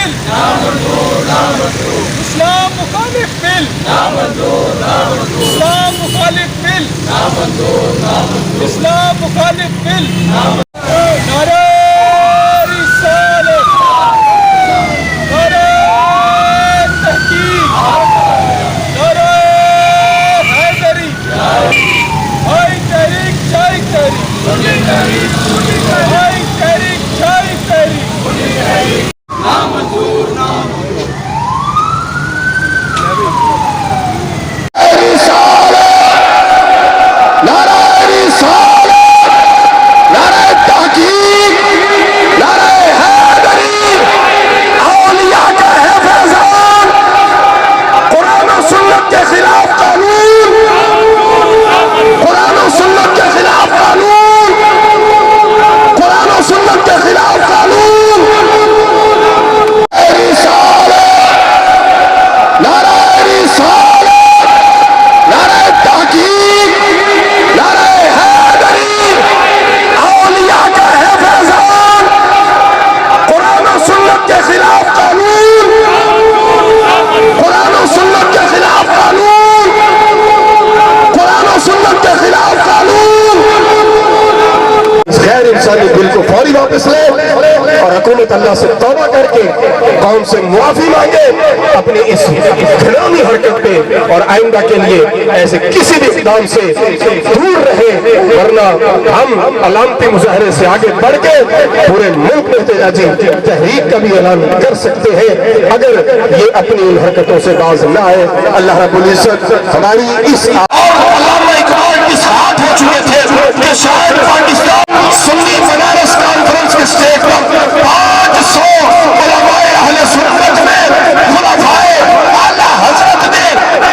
بل اسلام مخالف بل اسلام مخالف بل اسلام مخالف بل نعرہ رسالت نعرہ تحقیق نعرہ حیدری ہائی تحریک جائی تحریک ہائی تحریک جائی تحریک نامنظور بل کو فوری واپس لے اور حکومت اللہ سے توبہ کر کے قوم سے معافی مانگے اپنی اس گھناؤنی حرکت پہ، اور آئندہ کے لیے ایسے کسی بھی اقدام سے دور رہے، ورنہ ہم علامتی مظاہرے سے آگے بڑھ کے پورے ملک میں احتجاجی تحریک کا بھی اعلان کر سکتے ہیں اگر یہ اپنی ان حرکتوں سے باز نہ آئے۔ اللہ رب العزت ہماری اس علامہ اقبال کس ہاتھ ہو چکے تھے کہ شاید پاکستان سنی بنارس کانفرنس کے سٹیج پر 500 علماء اہل سنت میں خلفائے اعلیٰ حضرت نے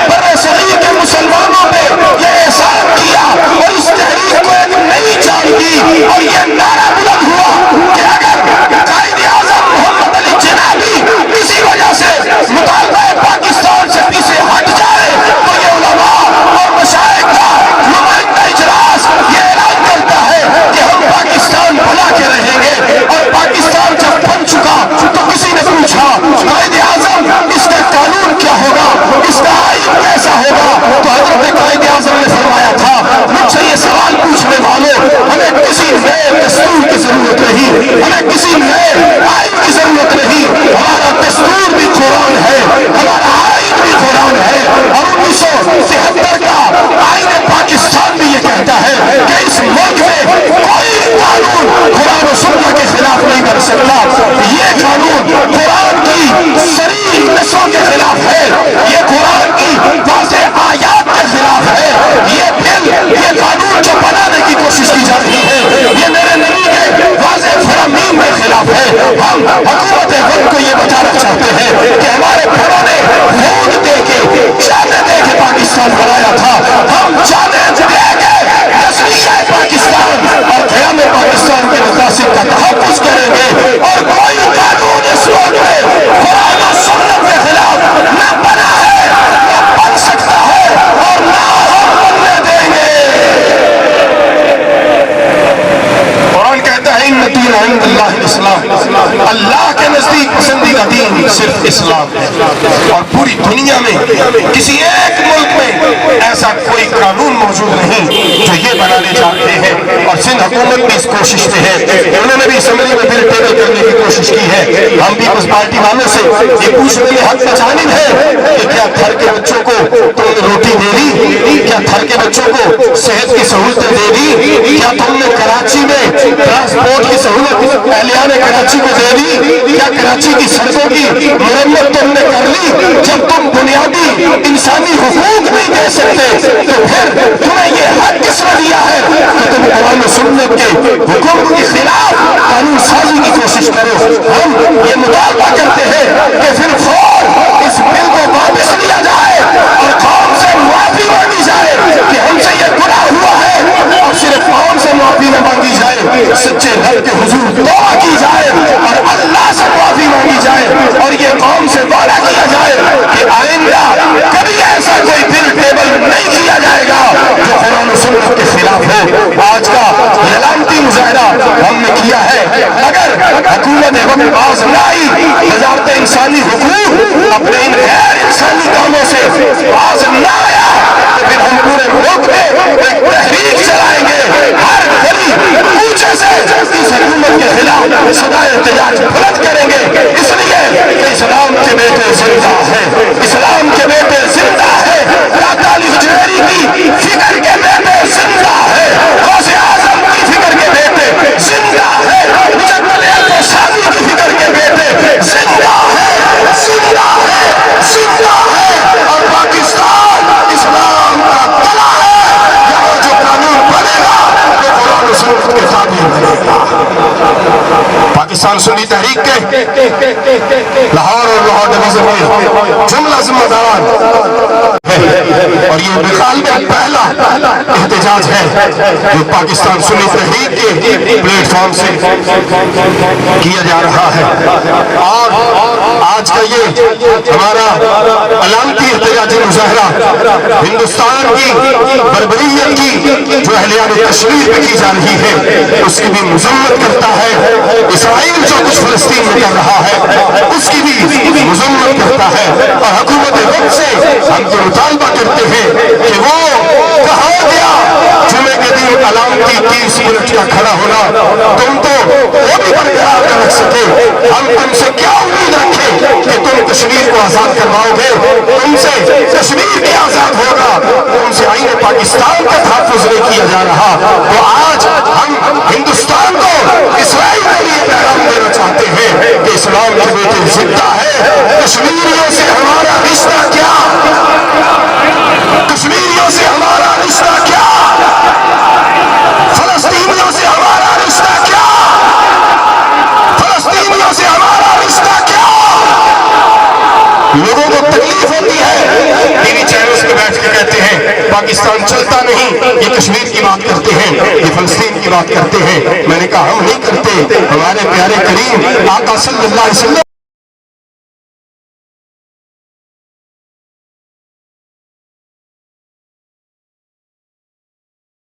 برِ صغیر کے مسلمانوں نے یہ احسان کیا اور اس تحریک کو ایک نئی جان دی، اور یہ نعرہ بلند ہوا کہ اگر قائد اعظم محمد علی جناح بھی کسی وجہ سے مطالبہ پاکستان سے پیچھے ہٹ جائے تو یہ علماء اور مشائخ کا نمائندہ اجلاس یہ اعلان کرتا ہے کہ ہم پاکستان بھلا کے رہیں گے، اور پاکستان جب بن چکا تو کسی نے پوچھا قائد اعظم اس کا قانون کیا ہوگا، اس کا آئین کیسا ہوگا، تو حضرت قائد اعظم نے فرمایا تھا مجھ سے یہ سوال پوچھنے والوں ہمیں کسی نئے دستور کی ضرورت نہیں، ہمیں کسی نئے آئین کی ضرورت نہیں، ہمارا دستور بھی قرآن ہے، ہمارا آئین بھی قرآن ہے، اور 1973 کا آئین پاکستان بھی یہ کہتا ہے کہ اس ملک میں کوئی قانون قرآن و سنت کے خلاف نہیں بن سکتا، یہ قانون قرآن کی صریح نصوں کے خلاف ہے، یہ قرآن کی واضح آیات کے خلاف ہے، یہ قانون جو بنانے کی کوشش کی جا رہی ہے یہ میرے نبی کے واضح فرامین کے خلاف ہے۔ ہم حکومت وقت کو یہ بتانا چاہتے ہیں کہ ہمارے بڑوں نے خون دے کے جانیں دے کے پاکستان بنایا تھا، ہم جانیں دے کے تسلیہ پاکستان اور قیام پاکستان کے مقاصد کا تحفظ کریں گے، اور کوئی قانون اس ملک میں قرآن و سنت کے خلاف نہ بنا ہے نہ بن سکتا ہے اور نہ ہم بننے دیں گے۔ قرآن کہتا ہے ان دین عند اللہ الاسلام، اللہ کے نزدیک پسندیدہ دین صرف اسلام ہے، اور پوری دنیا میں کسی ایک ملک میں ایسا کوئی قانون موجود نہیں جو یہ بنانے جا رہے ہیں، اور سندھ حکومت بھی اس کوشش میں ہے، انہوں نے بھی اسمبلی میں بل ٹیبل کرنے کی کوشش کی ہے۔ ہم بھی اس پارٹی والوں سے یہ پوچھنے کے حق میں جانب ہے کہ کیا گھر کے بچوں کو تم نے روٹی دے دی، کیا گھر کے بچوں کو صحت کی سہولتیں دے دی، کیا تم نے کراچی میں ٹرانسپورٹ کی سہولت اہلیان کراچی کو دے دی، کیا کراچی کی سڑکوں کی مرمت تم نے کر لی؟ جب تم بنیادی انسانی حقوق نہیں دے سکتے تو پھر تمہیں یہ حق کس نے دیا ہے کہ تم قرآن و سنت کے حکم کے خلاف قانون سازی کی کوشش کرو؟ ہم یہ مطالبہ کرتے ہیں کہ پھر فوراً اس بل کو واپس لیا جائے اور قوم سے معافی مانگی جائے کہ ہم سے یہ گناہ ہوا ہے، اور صرف قوم سے معافی نہ مانگی جائے، سچے رب کے حضور دعا کی جائے اور اللہ سے معافی مانگی جائے، اور یہ قوم سے وعدہ کیا جائے کہ آئندہ کبھی ایسا کوئی بل ٹیبل نہیں کیا جائے گا جو قرآن و سنت کے خلاف ہو۔ آج کا علامتی مظاہرہ ہم نے کیا ہے، اگر حکومت وقت باز نہ آئی وزارت پاکستان سنی تحریک کے لاہور اور لاہور ڈویژن میں جملہ ذمہ دار اور یہ بخال میں پہلا احتجاج ہے جو پاکستان سنی تحریک کے پلیٹ فارم سے کیا جا رہا ہے اور آج کا یہ ہمارا علامتی احتجاجی مظاہرہ ہندوستان کی بربریت کی جو اہلیان کشمیر میں کی جا رہی ہے اس کی بھی مذمت کرتا ہے اسرائیل جو کچھ فلسطین میں کر رہا ہے اس کی بھی مذمت کرتا ہے اور حکومت وقت سے ہم یہ مطالبہ کرتے ہیں کہ وہ کہا گیا جمعے کے دن علامتی 30 منٹ کا کھڑا ہونا تم تو وہ بھی برقرار کر رکھ سکے ہم تم سے کیا امید رکھیں کہ تم کشمیر کو آزاد کرواؤ گے تم سے کشمیر بھی آزاد ہوگا تم سے آئین پاکستان کا تحفظ نہیں کیا جا رہا تو آج ہم ہندوستان کو اسرائیل کے لیے پیغام دینا چاہتے ہیں کہ اسلام کے بیٹے زندہ ہے کشمیریوں سے ہمارا رشتہ کیا کشمیریوں سے ہمارا رشتہ کیا فلسطینیوں سے ہمارا رشتہ کیا فلسطینیوں سے ہمارا رشتہ کیا لوگوں کو تکلیف ہوتی ہے ٹی وی چینلز پہ بیٹھ کے کہتے ہیں پاکستان چلتا نہیں یہ کشمیر کی بات کرتے ہیں یہ فلسطین کی بات کرتے ہیں میں نے کہا ہم نہیں کرتے ہمارے پیارے کریم آقا صلی اللہ علیہ وسلم